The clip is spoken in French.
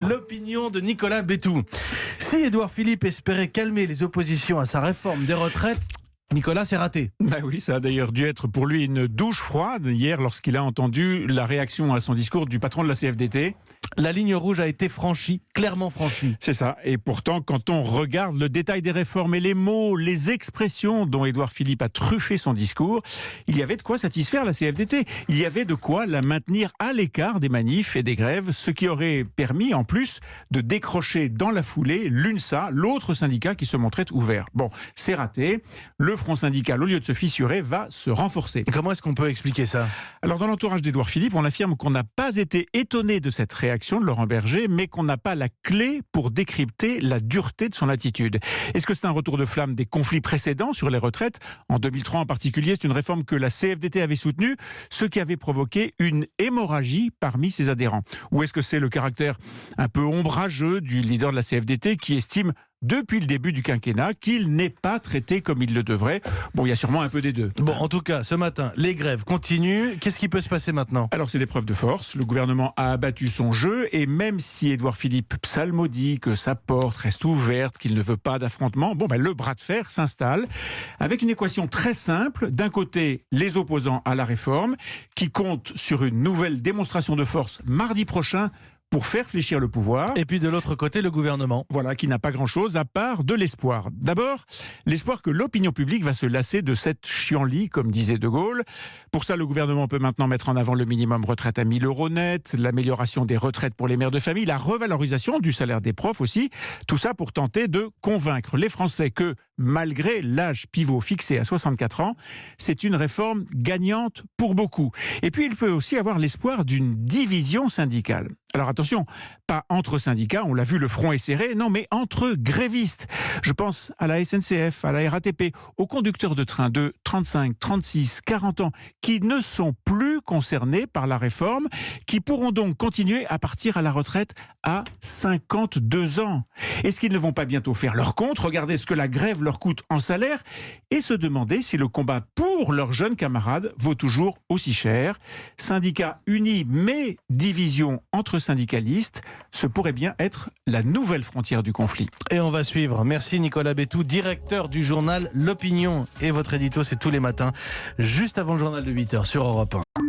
L'opinion de Nicolas Bétou. Si Édouard Philippe espérait calmer les oppositions à sa réforme des retraites, Nicolas, c'est raté. Bah oui, ça a d'ailleurs dû être pour lui une douche froide hier lorsqu'il a entendu la réaction à son discours du patron de la CFDT. La ligne rouge a été franchie, clairement franchie. C'est ça. Et pourtant, quand on regarde le détail des réformes et les mots, les expressions dont Édouard Philippe a truffé son discours, il y avait de quoi satisfaire la CFDT. Il y avait de quoi la maintenir à l'écart des manifs et des grèves, ce qui aurait permis en plus de décrocher dans la foulée l'UNSA, l'autre syndicat qui se montrait ouvert. Bon, c'est raté. Le front syndical, au lieu de se fissurer, va se renforcer. Comment est-ce qu'on peut expliquer ça ? Alors, dans l'entourage d'Édouard Philippe, on affirme qu'on n'a pas été étonné de cette réaction de Laurent Berger, mais qu'on n'a pas la clé pour décrypter la dureté de son attitude. Est-ce que c'est un retour de flamme des conflits précédents sur les retraites ? En 2003 en particulier, c'est une réforme que la CFDT avait soutenue, ce qui avait provoqué une hémorragie parmi ses adhérents. Ou est-ce que c'est le caractère un peu ombrageux du leader de la CFDT qui estime depuis le début du quinquennat qu'il n'est pas traité comme il le devrait? Bon, il y a sûrement un peu des deux. Bon, en tout cas, ce matin, les grèves continuent. Qu'est-ce qui peut se passer maintenant ? Alors, c'est l'épreuve de force. Le gouvernement a abattu son jeu et même si Édouard Philippe psalmodie que sa porte reste ouverte, qu'il ne veut pas d'affrontement, le bras de fer s'installe avec une équation très simple. D'un côté, les opposants à la réforme qui comptent sur une nouvelle démonstration de force mardi prochain pour faire fléchir le pouvoir. Et puis de l'autre côté, le gouvernement. Voilà, qui n'a pas grand-chose à part de l'espoir. D'abord, l'espoir que l'opinion publique va se lasser de cette chienlit, comme disait De Gaulle. Pour ça, le gouvernement peut maintenant mettre en avant le minimum retraite à 1 000 € net, l'amélioration des retraites pour les mères de famille, la revalorisation du salaire des profs aussi. Tout ça pour tenter de convaincre les Français que, malgré l'âge pivot fixé à 64 ans, c'est une réforme gagnante pour beaucoup. Et puis, il peut aussi avoir l'espoir d'une division syndicale. Alors attention, pas entre syndicats, on l'a vu, le front est serré, non, mais entre grévistes. Je pense à la SNCF, à la RATP, aux conducteurs de train de 35, 36, 40 ans qui ne sont plus concernés par la réforme, qui pourront donc continuer à partir à la retraite à 52 ans. Est-ce qu'ils ne vont pas bientôt faire leur compte, regarder ce que la grève leur coûte en salaire et se demander si le combat pour leurs jeunes camarades vaut toujours aussi cher? Syndicats unis mais division entre syndicalistes, ce pourrait bien être la nouvelle frontière du conflit. Et on va suivre. Merci Nicolas Bétou, directeur du journal L'Opinion. Et votre édito, c'est tous les matins, juste avant le journal de 8h sur Europe 1.